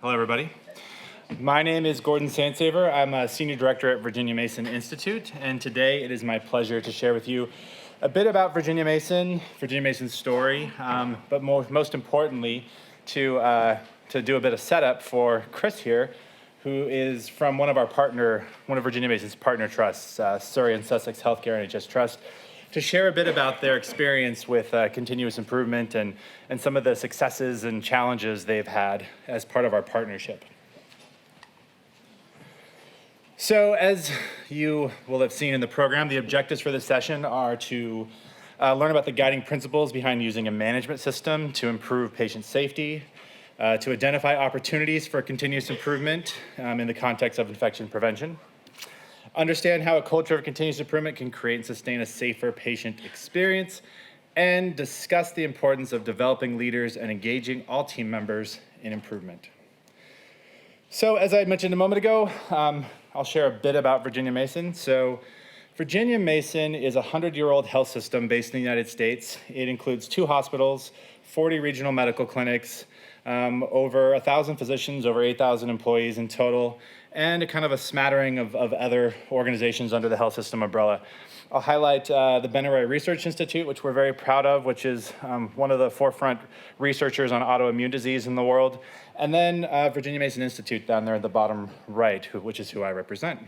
Hello, everybody. My name is Gordon Sansaver. I'm a Senior Director at Virginia Mason Institute, and today it is my pleasure to share with you a bit about Virginia Mason's story, but most importantly, to do a bit of setup for Chris here, who is from one of Virginia Mason's partner trusts, Surrey and Sussex Healthcare NHS Trust, to share a bit about their experience with continuous improvement and some of the successes and challenges they've had as part of our partnership. So as you will have seen in the program, the objectives for this session are to learn about the guiding principles behind using a management system to improve patient safety, to identify opportunities for continuous improvement in the context of infection prevention, understand how a culture of continuous improvement can create and sustain a safer patient experience, and discuss the importance of developing leaders and engaging all team members in improvement. So as I mentioned a moment ago, I'll share a bit about Virginia Mason. So Virginia Mason is a 100-year-old health system based in the United States. It includes 2 hospitals, 40 regional medical clinics, over 1,000 physicians, over 8,000 employees in total, and a kind of a smattering of other organizations under the health system umbrella. I'll highlight the Benaray Research Institute, which we're very proud of, which is one of the forefront researchers on autoimmune disease in the world, and then Virginia Mason Institute down there at the bottom right, which is who I represent.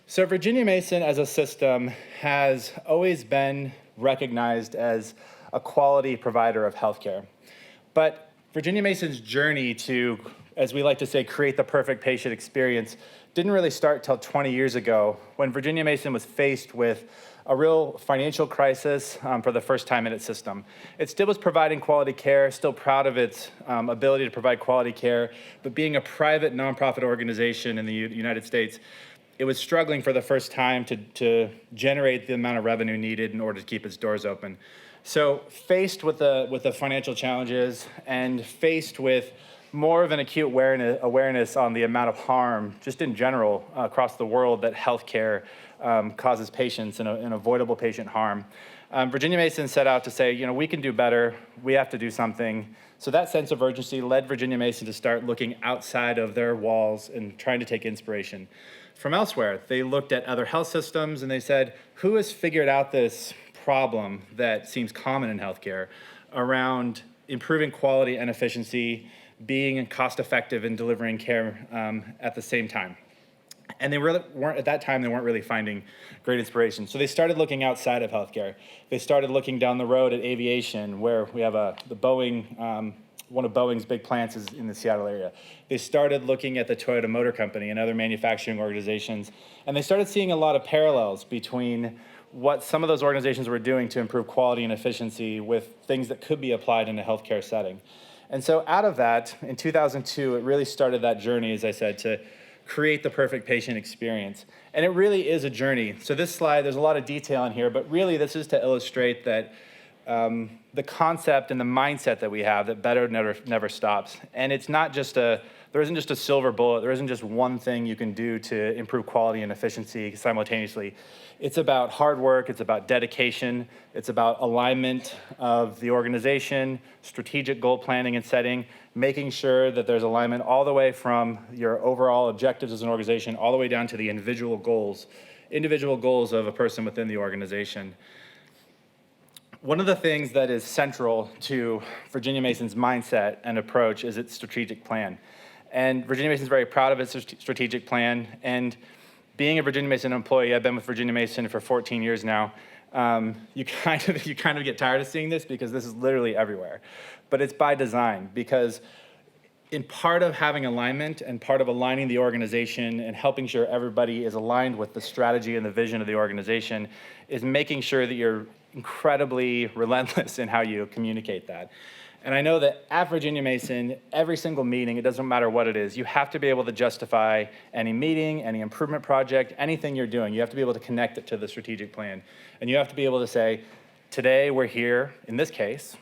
So Virginia Mason as a system has always been recognized as a quality provider of healthcare. But Virginia Mason's journey to, as we like to say, create the perfect patient experience didn't really start till 20 years ago when Virginia Mason was faced with a real financial crisis for the first time in its system. It still was providing quality care, still proud of its ability to provide quality care, but being a private nonprofit organization in the United States, it was struggling for the first time to generate the amount of revenue needed in order to keep its doors open. So faced with the financial challenges and faced with more of an acute awareness on the amount of harm, just in general, across the world that healthcare causes patients and avoidable patient harm, Virginia Mason set out to say, we can do better, we have to do something. So that sense of urgency led Virginia Mason to start looking outside of their walls and trying to take inspiration from elsewhere. They looked at other health systems and they said, who has figured out this problem that seems common in healthcare around improving quality and efficiency, being cost effective in delivering care at the same time. And they weren't, at that time, they weren't really finding great inspiration. So they started looking outside of healthcare. They started looking down the road at aviation, where we have the Boeing, one of Boeing's big plants is in the Seattle area. They started looking at the Toyota Motor Company and other manufacturing organizations, and they started seeing a lot of parallels between what some of those organizations were doing to improve quality and efficiency with things that could be applied in a healthcare setting. And so out of that, in 2002, it really started that journey, as I said, to create the perfect patient experience. And it really is a journey. So this slide, there's a lot of detail in here, but really this is to illustrate that the concept and the mindset that we have that better never stops. And it's not just there isn't just a silver bullet, there isn't just one thing you can do to improve quality and efficiency simultaneously. It's about hard work, it's about dedication, it's about alignment of the organization, strategic goal planning and setting, making sure that there's alignment all the way from your overall objectives as an organization, all the way down to the individual goals of a person within the organization. One of the things that is central to Virginia Mason's mindset and approach is its strategic plan. And Virginia Mason is very proud of its strategic plan. And being a Virginia Mason employee, I've been with Virginia Mason for 14 years now. You kind of get tired of seeing this because this is literally everywhere. But it's by design, because in part of having alignment and part of aligning the organization and helping sure everybody is aligned with the strategy and the vision of the organization is making sure that you're incredibly relentless in how you communicate that. And I know that at Virginia Mason, every single meeting, it doesn't matter what it is, you have to be able to justify any meeting, any improvement project, anything you're doing. You have to be able to connect it to the strategic plan. And you have to be able to say, today we're here, in this case,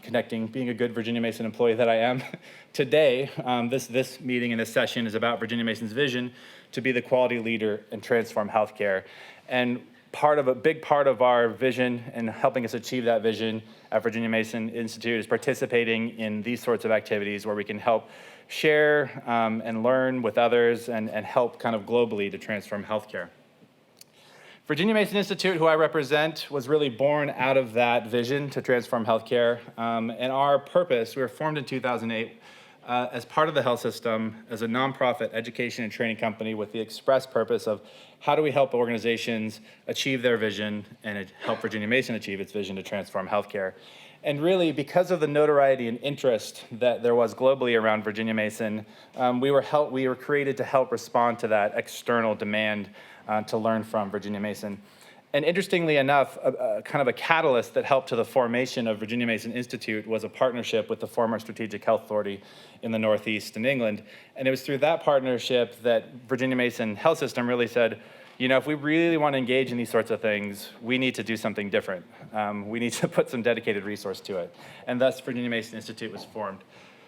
connecting, being a good Virginia Mason employee that I am, today, this meeting and this session is about Virginia Mason's vision to be the quality leader and transform healthcare. And big part of our vision and helping us achieve that vision at Virginia Mason Institute is participating in these sorts of activities where we can help share and learn with others and help kind of globally to transform healthcare. Virginia Mason Institute, who I represent, was really born out of that vision to transform healthcare. And our purpose, we were formed in 2008 as part of the health system as a nonprofit education and training company with the express purpose of how do we help organizations achieve their vision and help Virginia Mason achieve its vision to transform healthcare. And really, because of the notoriety and interest that there was globally around Virginia Mason, we were created to help respond to that external demand to learn from Virginia Mason. And interestingly enough, kind of a catalyst that helped to the formation of Virginia Mason Institute was a partnership with the former Strategic Health Authority in the Northeast in England. And it was through that partnership that Virginia Mason Health System really said, you know, if we really want to engage in these sorts of things, we need to do something different. We need to put some dedicated resource to it. And thus, Virginia Mason Institute was formed.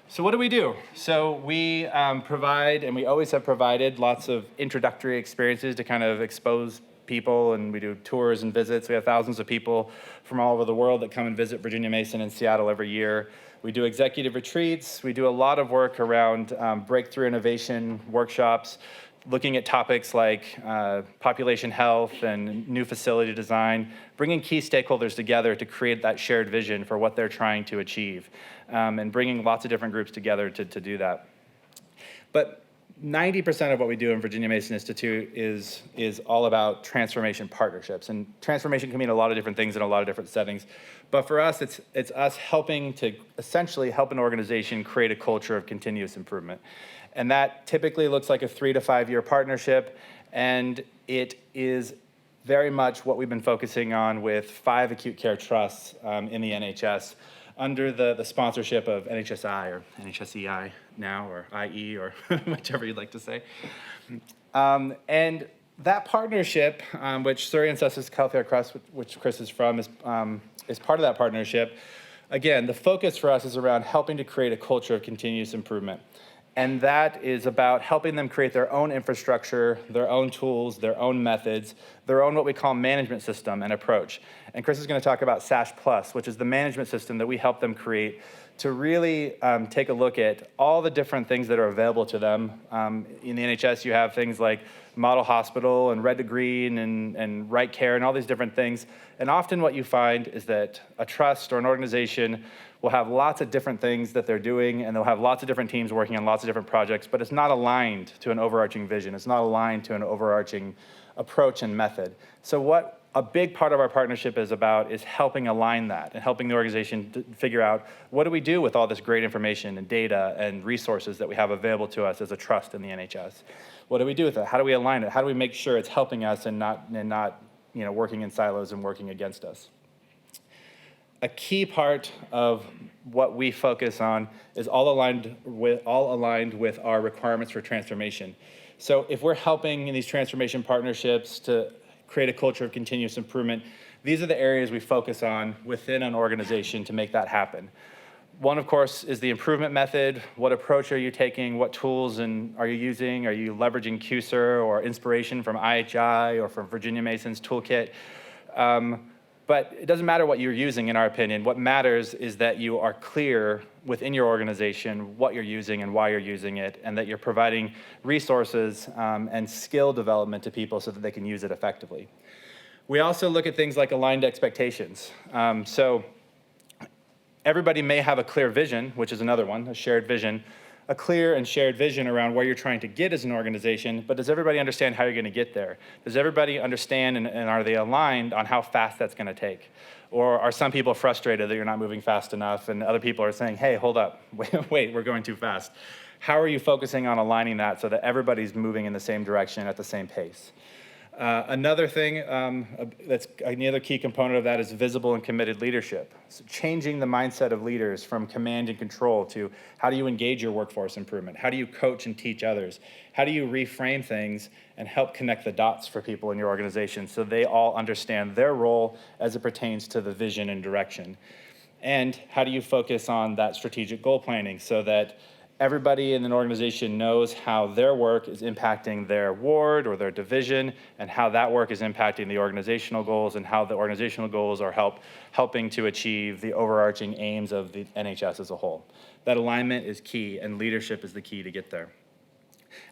So what do? So we provide, and we always have provided, lots of introductory experiences to kind of expose people, and we do tours and visits. We have thousands of people from all over the world that come and visit Virginia Mason in Seattle every year. We do executive retreats. We do a lot of work around breakthrough innovation workshops, looking at topics like population health and new facility design, bringing key stakeholders together to create that shared vision for what they're trying to achieve, and bringing lots of different groups together to do that. But 90% of what we do in Virginia Mason Institute is all about transformation partnerships. And transformation can mean a lot of different things in a lot of different settings. But for us, it's us helping to essentially help an organization create a culture of continuous improvement. And that typically looks like a 3 to 5 year partnership. And it is very much what we've been focusing on with 5 acute care trusts in the NHS under the sponsorship of NHSI or NHSEI now, or IE, or whichever you'd like to say. And that partnership, which Surrey and Sussex Healthcare Trust, which Chris is from, is part of that partnership. Again, the focus for us is around helping to create a culture of continuous improvement. And that is about helping them create their own infrastructure, their own tools, their own methods, their own what we call management system and approach. And Chris is going to talk about SASH Plus, which is the management system that we help them create to really take a look at all the different things that are available to them. In the NHS, you have things like Model Hospital and Red to Green and Right Care and all these different things. And often what you find is that a trust or an organization will have lots of different things that they're doing, and they'll have lots of different teams working on lots of different projects, but it's not aligned to an overarching vision. It's not aligned to an overarching approach and method. So what a big part of our partnership is about is helping align that and helping the organization to figure out what do we do with all this great information and data and resources that we have available to us as a trust in the NHS. What do we do with it? How do we align it? How do we make sure it's helping us and not working in silos and working against us? A key part of what we focus on is all aligned with our requirements for transformation. So if we're helping in these transformation partnerships to create a culture of continuous improvement, these are the areas we focus on within an organization to make that happen. One, of course, is the improvement method. What approach are you taking? What tools are you using? Are you leveraging QSER or inspiration from IHI or from Virginia Mason's toolkit? But it doesn't matter what you're using, in our opinion. What matters is that you are clear within your organization what you're using and why you're using it, and that you're providing resources and skill development to people so that they can use it effectively. We also look at things like aligned expectations. So everybody may have a clear vision, which is another one, a shared vision, a clear and shared vision around where you're trying to get as an organization, but does everybody understand how you're going to get there? Does everybody understand and are they aligned on how fast that's going to take? Or are some people frustrated that you're not moving fast enough and other people are saying, hey, hold up, wait, we're going too fast. How are you focusing on aligning that so that everybody's moving in the same direction at the same pace? Another thing, that's another key component of that is visible and committed leadership. So changing the mindset of leaders from command and control to how do you engage your workforce improvement? How do you coach and teach others? How do you reframe things and help connect the dots for people in your organization so they all understand their role as it pertains to the vision and direction? And how do you focus on that strategic goal planning so that Everybody in an organization knows how their work is impacting their ward or their division, and how that work is impacting the organizational goals, and how the organizational goals are helping to achieve the overarching aims of the NHS as a whole. That alignment is key, and leadership is the key to get there.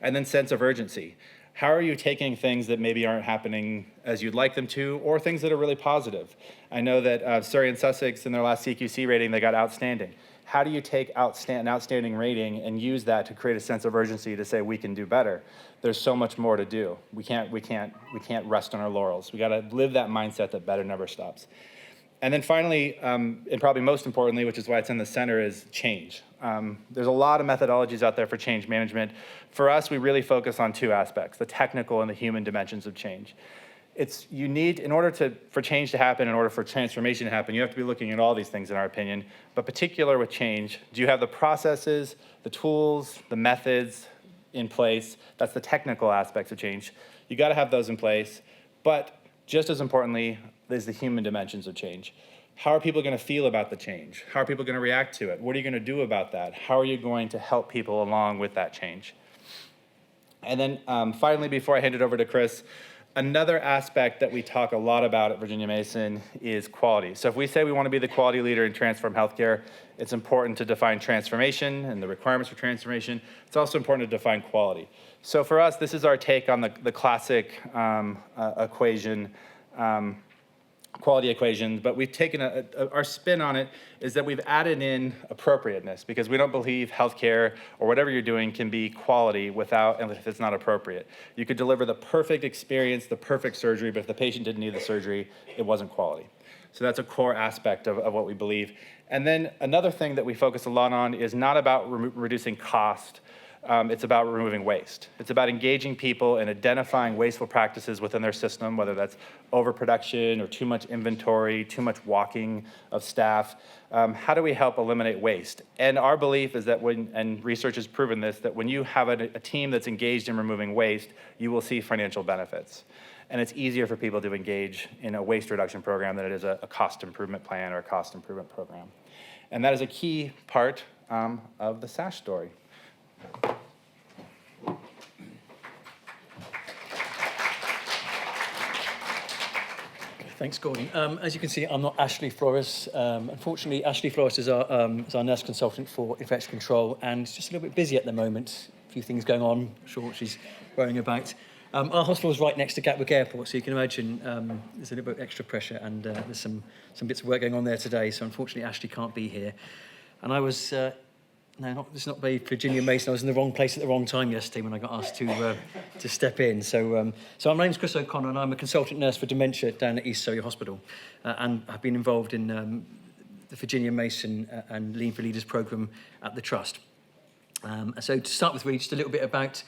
And then sense of urgency. How are you taking things that maybe aren't happening as you'd like them to, or things that are really positive? I know that Surrey and Sussex, in their last CQC rating, they got outstanding. How do you take an outstanding rating and use that to create a sense of urgency to say we can do better? There's so much more to do. We can't rest on our laurels. We got to live that mindset that better never stops. And then finally, and probably most importantly, which is why it's in the center, is change. There's a lot of methodologies out there for change management. For us, we really focus on two aspects: the technical and the human dimensions of change. In order for change to happen, in order for transformation to happen, you have to be looking at all these things, in our opinion. But particular with change, do you have the processes, the tools, the methods in place? That's the technical aspects of change. You got to have those in place. But just as importantly, there's the human dimensions of change. How are people going to feel about the change? How are people going to react to it? What are you going to do about that? How are you going to help people along with that change? And then finally, before I hand it over to Chris, another aspect that we talk a lot about at Virginia Mason is quality. So if we say we want to be the quality leader in transform healthcare, it's important to define transformation and the requirements for transformation. It's also important to define quality. So for us, this is our take on the classic equation, quality equation, but we've taken our spin on it is that we've added in appropriateness, because we don't believe healthcare or whatever you're doing can be quality if it's not appropriate. You could deliver the perfect experience, the perfect surgery, but if the patient didn't need the surgery, it wasn't quality. So that's a core aspect of what we believe. And then another thing that we focus a lot on is not about reducing cost. It's about removing waste. It's about engaging people and identifying wasteful practices within their system, whether that's overproduction or too much inventory, too much walking of staff. How do we help eliminate waste? And our belief is that and research has proven this, that when you have a team that's engaged in removing waste, you will see financial benefits. And it's easier for people to engage in a waste reduction program than it is a cost improvement plan or a cost improvement program. And that is a key part of the SASH story. Thanks, Gordon. As you can see, I'm not Ashley Flores. Unfortunately, Ashley Flores is our nurse consultant for infection control, and it's just a little bit busy at the moment. A few things going on. I'm sure what she's worrying about. Our hospital is right next to Gatwick Airport, so you can imagine there's a little bit of extra pressure, and there's some bits of work going on there today. So unfortunately, Ashley can't be here. And I was this is not by Virginia Mason. I was in the wrong place at the wrong time yesterday when I got asked to step in. So my name's Chris O'Connor, and I'm a consultant nurse for dementia down at East Surrey Hospital, and I've been involved in the Virginia Mason and Lean for Leaders programme at the Trust. So to start with, really just a little bit about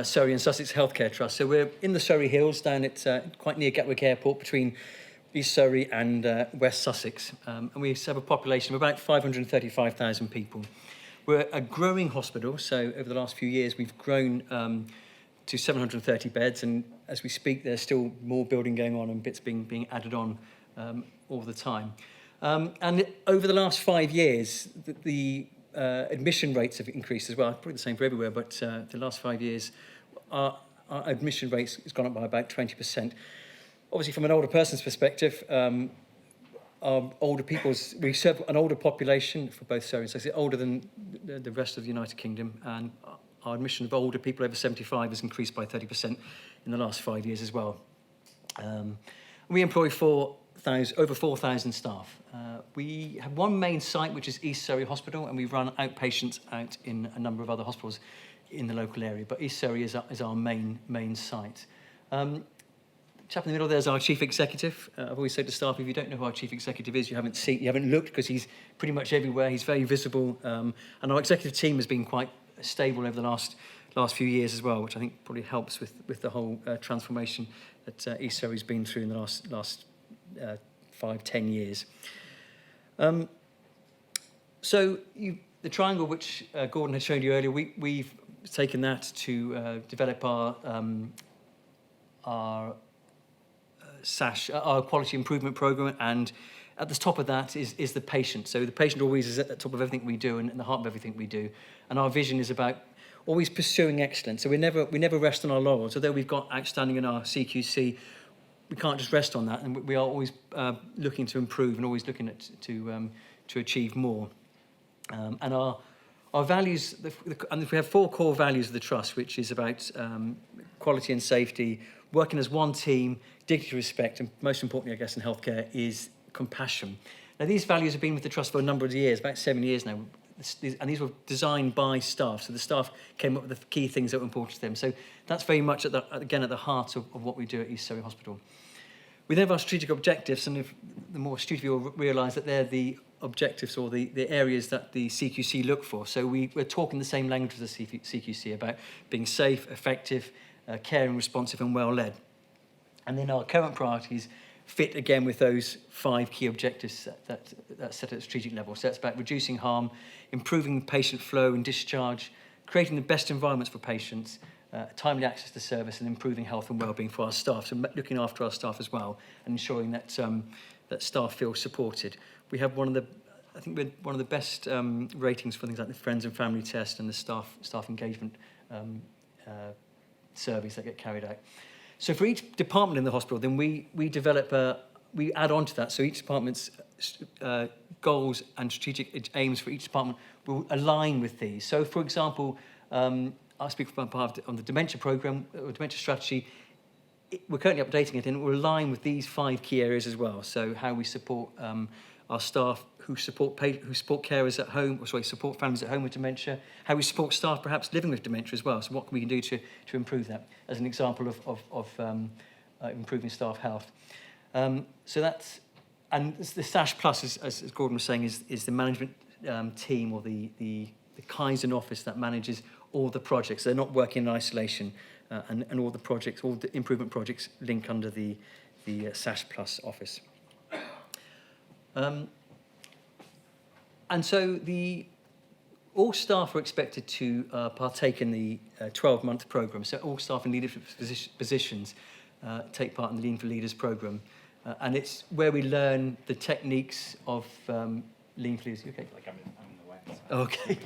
Surrey and Sussex Healthcare Trust. So we're in the Surrey Hills, down at quite near Gatwick Airport, between East Surrey and West Sussex, and we have a population of about 535,000 people. We're a growing hospital, so over the last few years we've grown to 730 beds, and as we speak there's still more building going on and bits being added on all the time. And over the last 5 years, the admission rates have increased as well, probably the same for everywhere, but the last 5 years our admission rates has gone up by about 20%. Obviously from an older person's perspective, we serve an older population for both Surrey and Sussex, older than the rest of the United Kingdom, and our admission of older people over 75 has increased by 30% in the last 5 years as well. We employ over 4,000 staff. We have one main site, which is East Surrey Hospital, and we run outpatients out in a number of other hospitals in the local area, but East Surrey is our main site. Chap in the middle there is our chief executive. I've always said to staff, if you don't know who our chief executive is, you haven't looked, because he's pretty much everywhere. He's very visible, and our executive team has been quite stable over the last few years as well, which I think probably helps with the whole transformation that East Surrey's been through in the last 5-10 years. So the triangle which Gordon had shown you earlier, we've taken that to develop our SASH, our quality improvement program, and at the top of that is the patient. So the patient always is at the top of everything we do and the heart of everything we do. And our vision is about always pursuing excellence. So we never rest on our laurels. Although we've got outstanding in our CQC, we can't just rest on that, and we are always looking to improve and always looking to achieve more. And our values, and we have 4 core values of the trust, which is about quality and safety, working as one team, dignity, respect, and most importantly, I guess, in healthcare is compassion. Now, these values have been with the trust for a number of years, about 7 years now, and these were designed by staff. So the staff came up with the key things that were important to them. So that's very much, at the heart of what we do at East Surrey Hospital. We then have our strategic objectives, and if the more astute of you will realise that they're the objectives or the areas that the CQC look for. So we're talking the same language as the CQC about being safe, effective, caring, responsive and well-led. And then our current priorities fit again with those 5 key objectives that set at a strategic level. So it's about reducing harm, improving patient flow and discharge, creating the best environments for patients, timely access to service, and improving health and well-being for our staff. So looking after our staff as well and ensuring that that staff feel supported. We have one of the best ratings for things like the Friends and Family Test and the staff engagement surveys that get carried out. So for each department in the hospital, then we add on to that. So each department's goals and strategic aims for each department will align with these. So, for example, I'll speak for my part on the dementia program or dementia strategy. We're currently updating it, and it will align with these 5 key areas as well. So how we support our staff who support carers at home, support families at home with dementia, how we support staff perhaps living with dementia as well. So what we can do to improve that, as an example of improving staff health. So that's, and the SASH Plus, as Gordon was saying, is the management team or the Kaizen office that manages all the projects. They're not working in isolation, and all the projects, all the improvement projects link under the SASH Plus office. And so all staff are expected to partake in the 12-month programme. So all staff in leadership positions take part in the Lean for Leaders programme. And it's where we learn the techniques of Lean for Leaders. Okay? Like I'm in the way. Okay.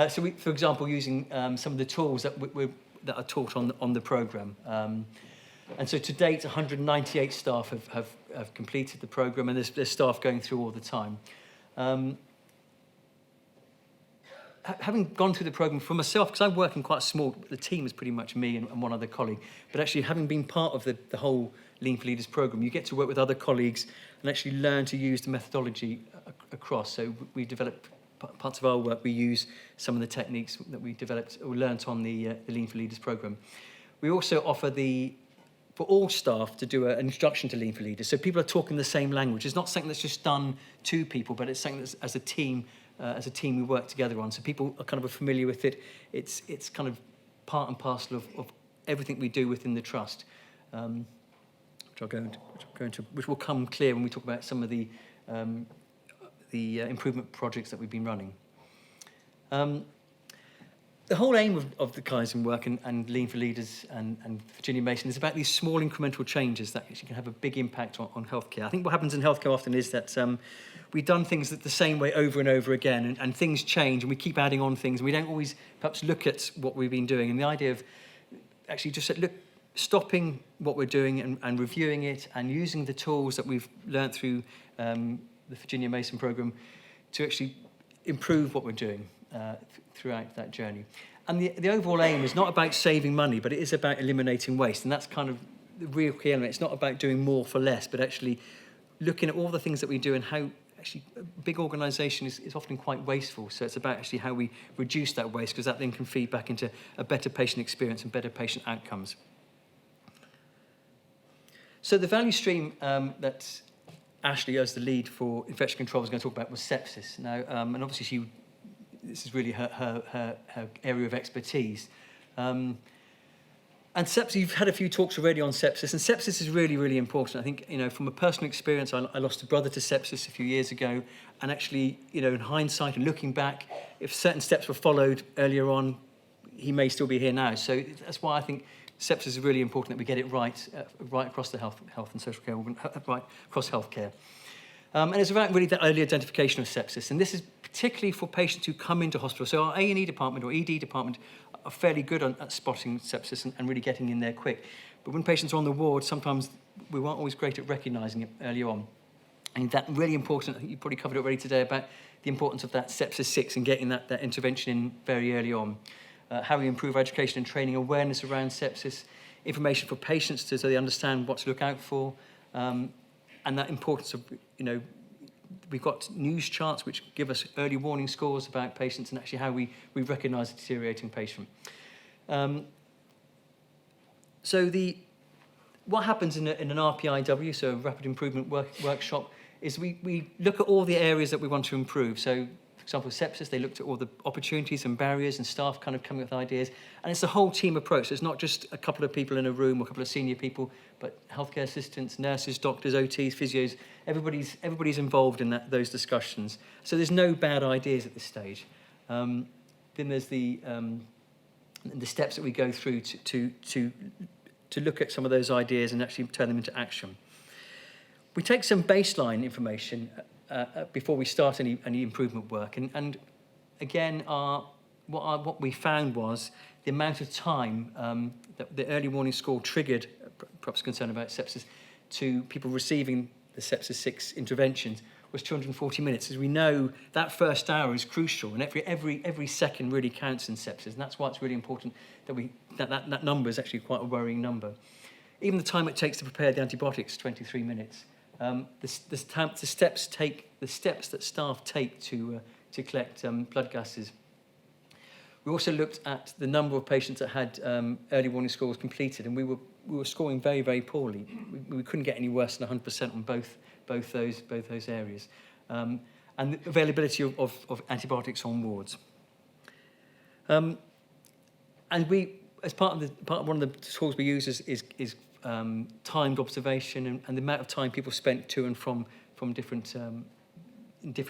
So we, for example, using some of the tools that that are taught on the programme. And so to date, 198 staff have completed the programme, and there's staff going through all the time. Having gone through the programme for myself, because I'm working quite small, the team is pretty much me and one other colleague, but actually having been part of the whole Lean for Leaders programme, you get to work with other colleagues and actually learn to use the methodology across. So we develop parts of our work, we use some of the techniques that we developed or learnt on the Lean for Leaders programme. We also offer for all staff to do an introduction to Lean for Leaders. So people are talking the same language. It's not something that's just done to people, but it's something that's as a team we work together on. So people are kind of familiar with it. It's kind of part and parcel of everything we do within the trust, which will come clear when we talk about some of the improvement projects that we've been running. The whole aim of the Kaizen work and Lean for Leaders and Virginia Mason is about these small incremental changes that actually can have a big impact on healthcare. I think what happens in healthcare often is that we've done things the same way over and over again, and things change, and we keep adding on things, and we don't always perhaps look at what we've been doing. And the idea of actually just stopping what we're doing and reviewing it and using the tools that we've learned through the Virginia Mason programme to actually improve what we're doing throughout that journey. And the overall aim is not about saving money, but it is about eliminating waste. And that's kind of the real key element. It's not about doing more for less, but actually looking at all the things that we do and how actually a big organisation is often quite wasteful. So it's about actually how we reduce that waste, because that then can feed back into a better patient experience and better patient outcomes. So the value stream that Ashley, as the lead for infection control, was going to talk about was sepsis. Now, and obviously this is really her area of expertise. And sepsis, you've had a few talks already on sepsis, and sepsis is really, really important. I think, from a personal experience, I lost a brother to sepsis a few years ago, and actually, in hindsight and looking back, if certain steps were followed earlier on, he may still be here now. So that's why I think sepsis is really important that we get it right, right across the health and social care, right across healthcare. And it's about really the early identification of sepsis. And this is particularly for patients who come into hospital. So our A&E department or ED department are fairly good at spotting sepsis and really getting in there quick. But when patients are on the ward, sometimes we weren't always great at recognising it early on. And that really important, I think you probably covered it already today, about the importance of that sepsis 6 and getting that intervention in very early on. How we improve education and training, awareness around sepsis, information for patients so they understand what to look out for, and that importance of, we've got news charts which give us early warning scores about patients and actually how we recognise a deteriorating patient. What happens in an RPIW, so a rapid improvement workshop, is we look at all the areas that we want to improve. So, for example, sepsis, they looked at all the opportunities and barriers and staff kind of coming up with ideas. And it's a whole team approach. So it's not just a couple of people in a room or a couple of senior people, but healthcare assistants, nurses, doctors, OTs, physios, everybody's involved in those discussions. So there's no bad ideas at this stage. Then there's the steps that we go through to look at some of those ideas and actually turn them into action. We take some baseline information before we start any improvement work. And again, what we found was the amount of time that the early warning score triggered, perhaps concern about sepsis, to people receiving the sepsis 6 interventions was 240 minutes. As we know, that first hour is crucial, and every second really counts in sepsis, and that's why it's really important that that number is actually quite a worrying number. Even the time it takes to prepare the antibiotics, 23 minutes. The steps that staff take to collect blood gases. We also looked at the number of patients that had early warning scores completed, and we were scoring very, very poorly. We couldn't get any worse than 100% on both those areas, and the availability of antibiotics on wards. And we, as part of one of the tools we use is timed observation and the amount of time people spent to and from different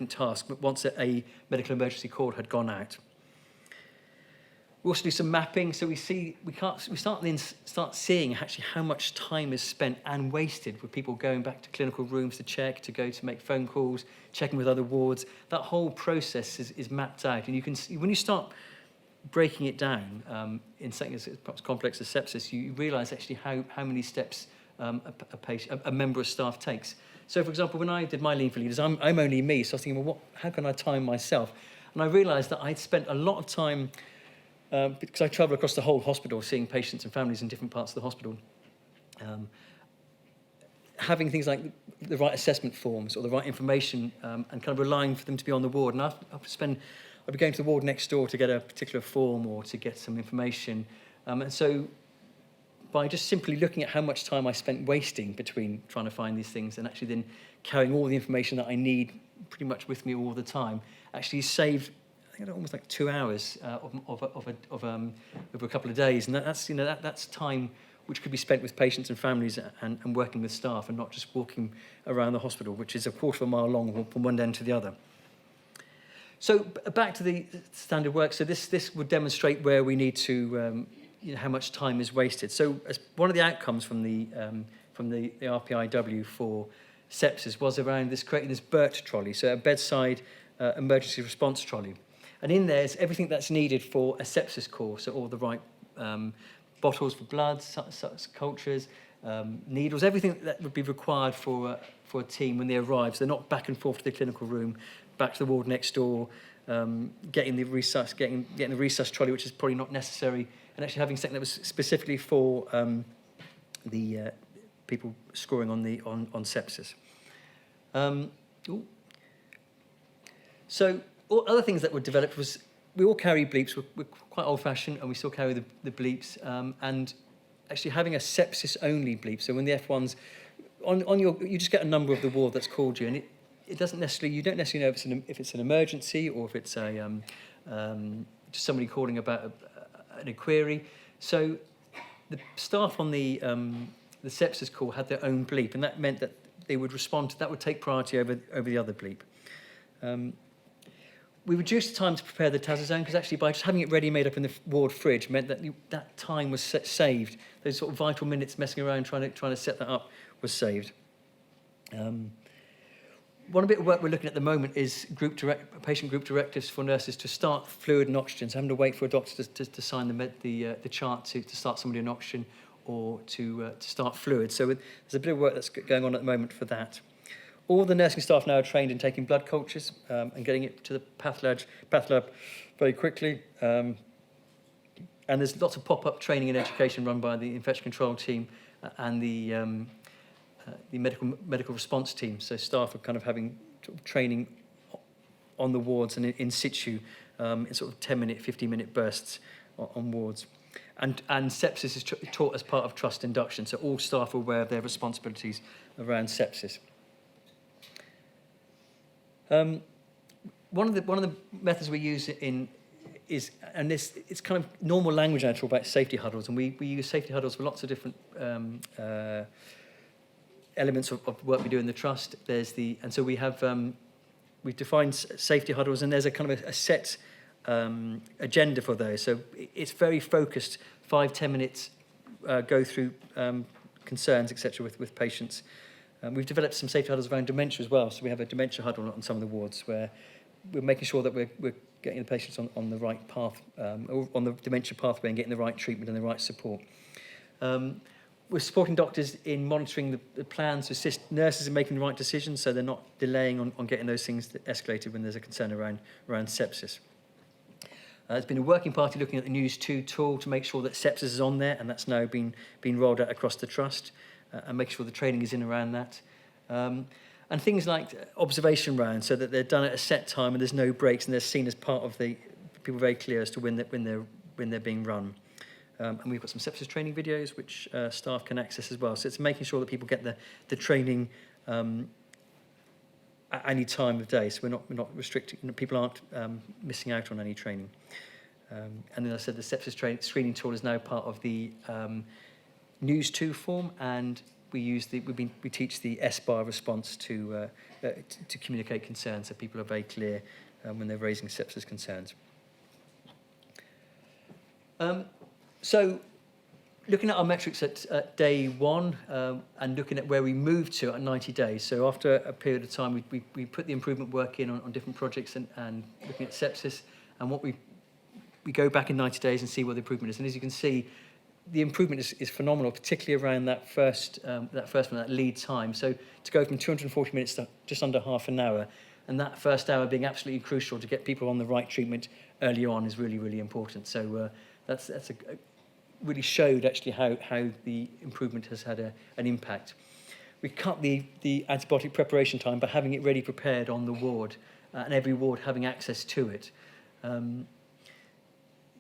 tasks, but once a medical emergency call had gone out. We also do some mapping, so we start seeing actually how much time is spent and wasted with people going back to clinical rooms to check, to go to make phone calls, checking with other wards. That whole process is mapped out, and you can see, when you start breaking it down in something as perhaps complex as sepsis, you realise actually how many steps a member of staff takes. So, for example, when I did my Lean for Leaders, I'm only me, so I was thinking, well, how can I time myself? And I realised that I'd spent a lot of time, because I travel across the whole hospital, seeing patients and families in different parts of the hospital, having things like the right assessment forms or the right information, and kind of relying for them to be on the ward. And I'd be going to the ward next door to get a particular form or to get some information. And so by just simply looking at how much time I spent wasting between trying to find these things and actually then carrying all the information that I need pretty much with me all the time, actually saved, I think, almost like 2 hours over a couple of days. And that's time which could be spent with patients and families and working with staff and not just walking around the hospital, which is a quarter of a mile long from one end to the other. So back to the standard work. So this would demonstrate where we need to, how much time is wasted. So as one of the outcomes from the RPIW for sepsis was around creating this BERT trolley, so a bedside emergency response trolley. And in there is everything that's needed for a sepsis call, so all the right bottles for blood, cultures, needles, everything that would be required for a team when they arrive. So they're not back and forth to the clinical room, back to the ward next door, getting the resus trolley, which is probably not necessary, and actually having something that was specifically for the people scoring on sepsis. So other things that were developed was we all carry bleeps. We're quite old-fashioned, and we still carry the bleeps. And actually having a sepsis-only bleep. So when the F1's you just get a number of the ward that's called you, and it doesn't necessarily, you don't necessarily know if it's an emergency or if it's just somebody calling about an query. So the staff on the sepsis call had their own bleep, and that meant that they would respond to that, would take priority over the other bleep. We reduced the time to prepare the Tazozone because actually by just having it ready made up in the ward fridge meant that that time was saved. Those sort of vital minutes messing around trying to set that up was saved. One bit of work we're looking at the moment is patient group directives for nurses to start fluid and oxygen. So having to wait for a doctor to sign the chart to start somebody on oxygen or to start fluid. So there's a bit of work that's going on at the moment for that. All the nursing staff now are trained in taking blood cultures and getting it to the path lab very quickly. And there's lots of pop-up training and education run by the infection control team and the medical response team. So staff are kind of having sort of training on the wards and in situ in sort of 10-minute, 15-minute bursts on wards. And sepsis is taught as part of trust induction. So all staff are aware of their responsibilities around sepsis. One of the methods we use it's kind of normal language now to talk about safety huddles, and we use safety huddles for lots of different elements of work we do in the trust. So we have we've defined safety huddles, and there's a kind of a set agenda for those. So it's very focused, 5-10 minutes, go through concerns, etc., with patients. We've developed some safety huddles around dementia as well. So we have a dementia huddle on some of the wards where we're making sure that we're getting the patients on the right path, or on the dementia pathway, and getting the right treatment and the right support. We're supporting doctors in monitoring the plans to assist nurses in making the right decisions, so they're not delaying on getting those things escalated when there's a concern around sepsis. There's been a working party looking at the News 2 tool to make sure that sepsis is on there, and that's now been rolled out across the trust, and make sure the training is in around that. And things like observation rounds, so that they're done at a set time and there's no breaks, and they're seen as part of the people, very clear as to when they're being run. And we've got some sepsis training videos which staff can access as well. So it's making sure that people get the training at any time of day. So we're not restricting, people aren't missing out on any training. And then I said the sepsis screening tool is now part of the News 2 form, and we teach the S-bar response to communicate concerns, so people are very clear when they're raising sepsis concerns. So looking at our metrics at day one and looking at where we moved to at 90 days. So after a period of time, we put the improvement work in on different projects and looking at sepsis, and what we go back in 90 days and see what the improvement is. And as you can see, the improvement is phenomenal, particularly around that first one, that lead time. So to go from 240 minutes to just under half an hour, and that first hour being absolutely crucial to get people on the right treatment early on is really, really important. So that's really showed actually how the improvement has had an impact. We cut the antibiotic preparation time by having it ready prepared on the ward, and every ward having access to it.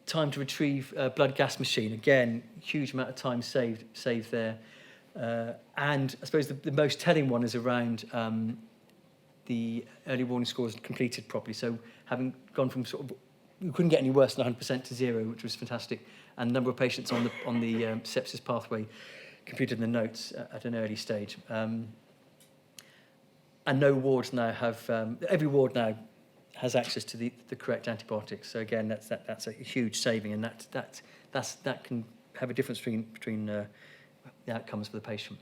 Time to retrieve blood gas machine, again, huge amount of time saved there. And I suppose the most telling one is around the early warning scores completed properly. So having gone from sort of, we couldn't get any worse than 100% to 0, which was fantastic. And the number of patients on the sepsis pathway completed in the notes at an early stage. And no wards now have, every ward now has access to the correct antibiotics. So again, that's a huge saving, and that can have a difference between the outcomes for the patient.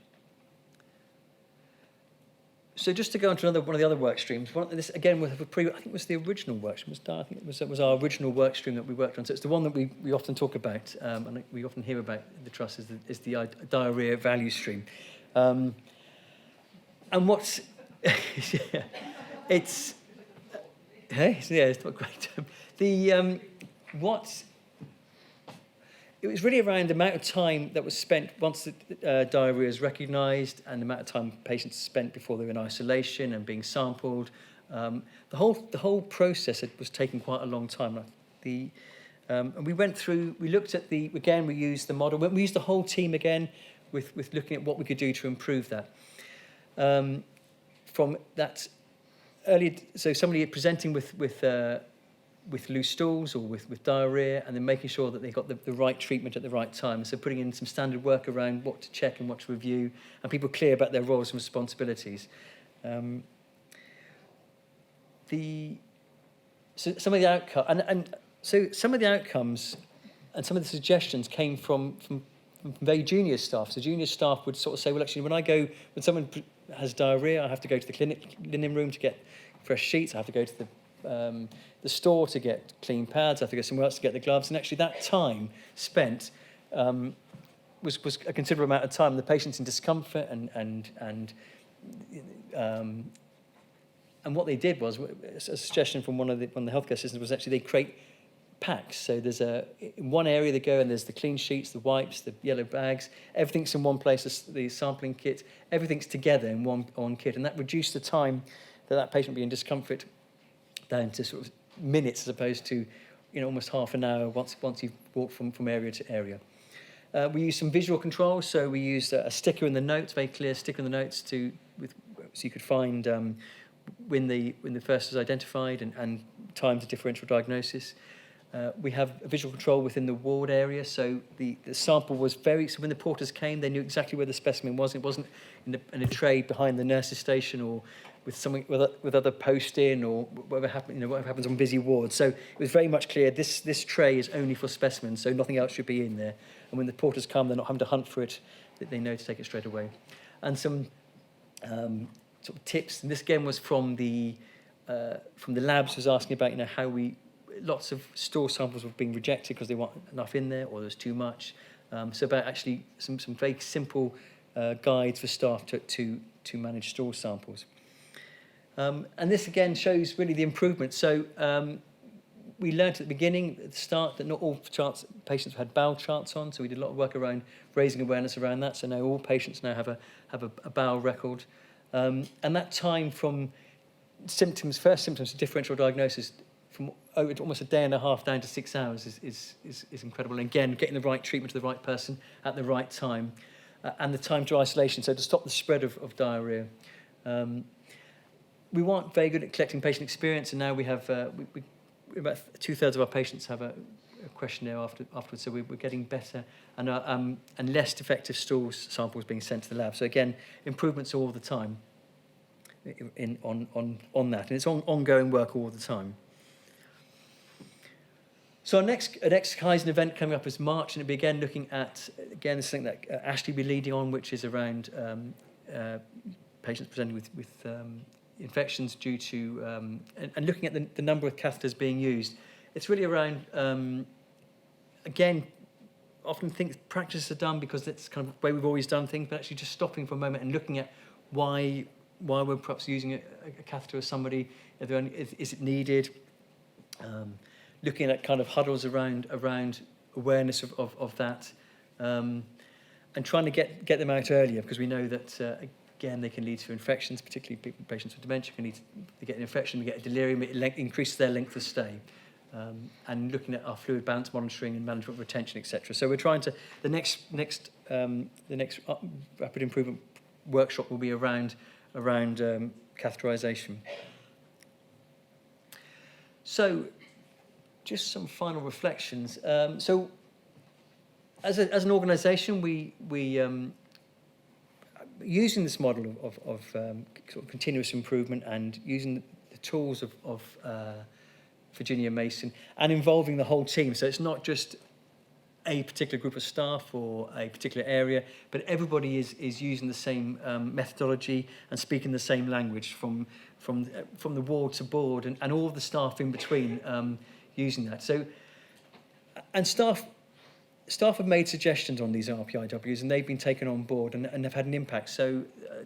So just to go on to one of the other work streams, this again I think it was the original work stream. I think it was our original work stream that we worked on. So it's the one that we often talk about, and we often hear about the trust is the diarrhea value stream. And what's it's it's not great. It was really around the amount of time that was spent once the diarrhea is recognised, and the amount of time patients spent before they were in isolation and being sampled. The whole process was taking quite a long time. And we went through. We looked at we used the model. We used the whole team again with looking at what we could do to improve that. From that early, so somebody presenting with loose stools or with diarrhea, and then making sure that they got the right treatment at the right time. So putting in some standard work around what to check and what to review, and people clear about their roles and responsibilities. So some of the some of the outcomes and some of the suggestions came from very junior staff. So junior staff would sort of say, well, actually, when someone has diarrhea, I have to go to the clinic linen room to get fresh sheets. I have to go to the store to get clean pads. I have to go somewhere else to get the gloves. And actually, that time spent was a considerable amount of time. The patient's in discomfort and what they did was, a suggestion from one of the healthcare systems was actually they create packs. So there's in one area they go and there's the clean sheets, the wipes, the yellow bags, everything's in one place, the sampling kit, everything's together in one kit. And that reduced the time that patient would be in discomfort down to sort of minutes as opposed to, almost half an hour once you've walked from area to area. We used some visual controls, so we used a sticker in the notes, very clear sticker in the notes so you could find when the first was identified and time to differential diagnosis. We have a visual control within the ward area, so the sample was so when the porters came, they knew exactly where the specimen was. It wasn't in a tray behind the nurse's station or with other post-in or whatever happens on busy wards. So it was very much clear this tray is only for specimens, so nothing else should be in there. And when the porters come, they're not having to hunt for it; they know to take it straight away. And some sort of tips, and this again was from the labs, was asking about how lots of store samples were being rejected because they weren't enough in there or there's too much. So about actually some very simple guides for staff to manage store samples. And this again shows really the improvement. So we learned at the beginning, at the start, that not all patients had bowel charts on, so we did a lot of work around raising awareness around that. So now all patients now have a bowel record. And that time from first symptoms to differential diagnosis, from almost a day and a half down to 6 hours is incredible. And again, getting the right treatment to the right person at the right time, and the time to isolation, so to stop the spread of diarrhea. We weren't very good at collecting patient experience, and now we have about 2/3 of our patients have a questionnaire afterwards, so we're getting better and less defective stool samples being sent to the lab. So again, improvements all the time on that, and it's ongoing work all the time. So our next Kaizen event coming up is March, and it'll be again looking at, again, something that Ashley will be leading on, which is around patients presenting with infections due to, and looking at the number of catheters being used. It's really around, again, often think practices are done because that's kind of the way we've always done things, but actually just stopping for a moment and looking at why we're perhaps using a catheter as somebody, is it needed? Looking at kind of huddles around awareness of that, and trying to get them out earlier, because we know that again they can lead to infections, particularly patients with dementia they get an infection, they get a delirium, it increases their length of stay, and looking at our fluid balance monitoring and management of retention, etc. So we're trying to the next rapid improvement workshop will be around catheterization. So, just some final reflections. So, as an organisation, we using this model of sort of continuous improvement and using the tools of Virginia Mason and involving the whole team. So it's not just a particular group of staff or a particular area, but everybody is using the same methodology and speaking the same language from the ward to board and all of the staff in between using that. So, and staff have made suggestions on these RPIWs and they've been taken on board and have had an impact. So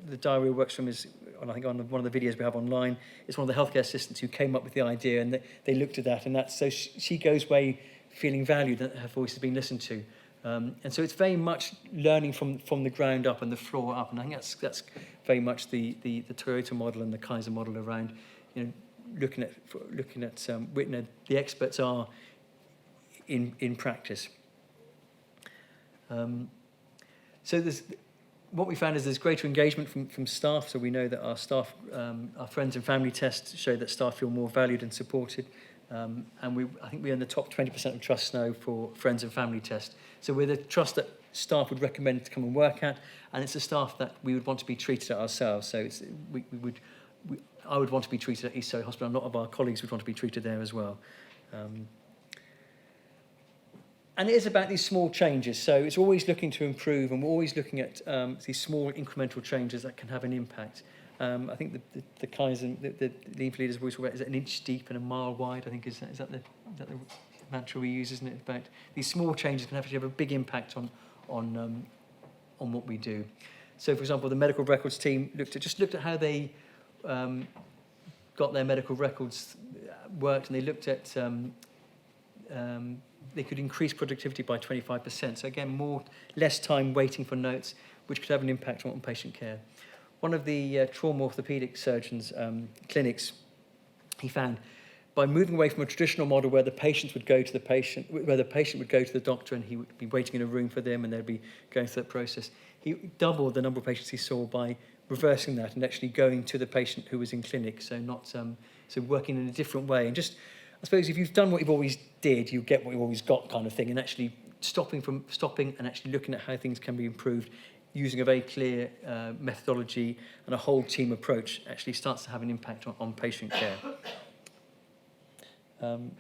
the diarrhea workstream is, I think on one of the videos we have online, it's one of the healthcare assistants who came up with the idea, and they looked at that, and that's so she goes away feeling valued, that her voice has been listened to. And so it's very much learning from the ground up and the floor up, and I think that's very much the Toyota model and the Kaiser model around, looking at the experts are in practice. So what we found is there's greater engagement from staff. So we know that our staff, our friends and family tests show that staff feel more valued and supported. And I think we're in the top 20% of trusts now for friends and family tests. So we're the trust that staff would recommend to come and work at, and it's a staff that we would want to be treated at ourselves. So I would want to be treated at East Surrey Hospital. A lot of our colleagues would want to be treated there as well. And it is about these small changes. So it's always looking to improve, and we're always looking at these small incremental changes that can have an impact. I think the Kaizen, the lean leaders always talk about, is it an inch deep and a mile wide? I think is that the mantra we use, isn't it? About these small changes can actually have a big impact on what we do. So, for example, the medical records team looked at how they got their medical records worked, and they looked at they could increase productivity by 25%. So again, less time waiting for notes, which could have an impact on patient care. One of the trauma orthopedic surgeons' clinics, he found, by moving away from a traditional model where the patient would go to the doctor and he would be waiting in a room for them and they'd be going through that process, he doubled the number of patients he saw by reversing that and actually going to the patient who was in clinic. So so working in a different way. And just, I suppose, if you've done what you've always did, you get what you've always got, kind of thing. And actually stopping and actually looking at how things can be improved, using a very clear methodology and a whole team approach, actually starts to have an impact on patient care. And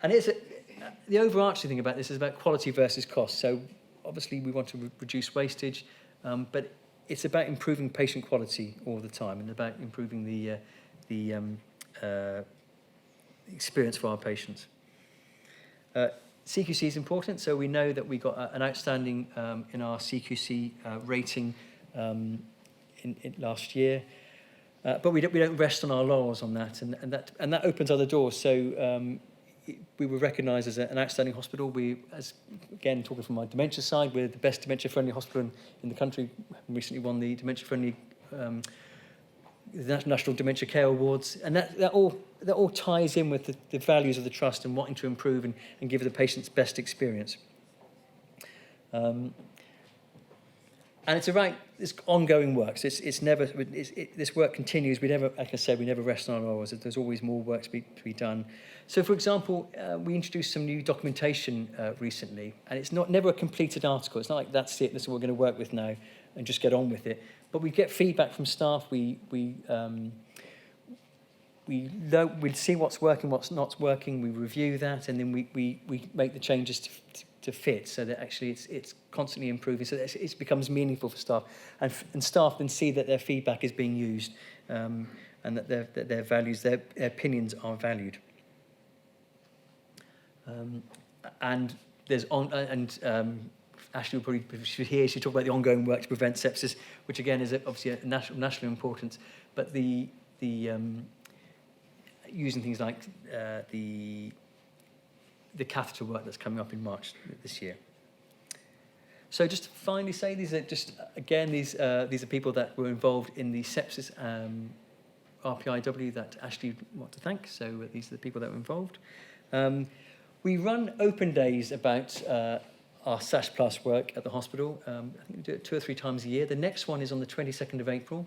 the overarching thing about this is about quality versus cost. So obviously we want to reduce wastage, but it's about improving patient quality all the time and about improving the experience for our patients. CQC is important, so we know that we got an outstanding in our CQC rating in last year. But we don't rest on our laurels on that, and that opens other doors. So we were recognised as an outstanding hospital. Again, talking from my dementia side, we're the best dementia-friendly hospital in the country. We recently won the dementia-friendly the National Dementia Care Awards, and that all ties in with the values of the trust and wanting to improve and give the patients best experience. And it's about this ongoing work. So this work continues. Like I said, we never rest on our laurels. There's always more work to be done. So, for example, we introduced some new documentation recently, and it's never a completed article. It's not like that's it. This is what we're going to work with now, and just get on with it. But we get feedback from staff. We see what's working, what's not working. We review that, and then we make the changes to fit, so that actually it's constantly improving, so that it becomes meaningful for staff, and staff then see that their feedback is being used, and that their values, their opinions are valued. And Ashley will probably, she'll talk about the ongoing work to prevent sepsis, which again is obviously a national importance, but the using things like the catheter work that's coming up in March this year. So just to finally say, these are people that were involved in the sepsis RPIW that Ashley want to thank. So these are the people that were involved. We run open days about our SASH Plus work at the hospital. I think we do it 2 or 3 times a year. The next one is on the 22nd of April,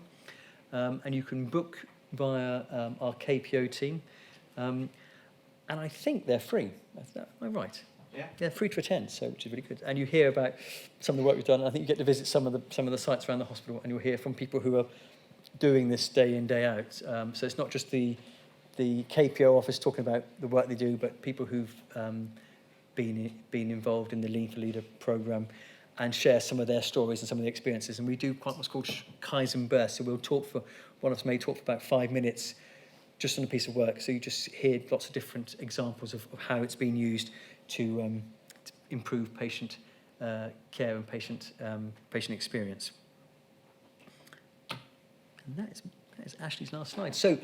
and you can book via our KPO team. And I think they're free. Am I right? Yeah. They're free to attend, which is really good. And you hear about some of the work we've done. I think you get to visit some of the sites around the hospital, and you'll hear from people who are doing this day in, day out. So it's not just the KPO office talking about the work they do, but people who've been involved in the Lean for Leader program and share some of their stories and some of the experiences. And we do quite what's called Kaizen bursts. So one of us may talk for about 5 minutes just on a piece of work. So you just hear lots of different examples of how it's been used to improve patient care and patient experience. And that is Ashley's last slide. So.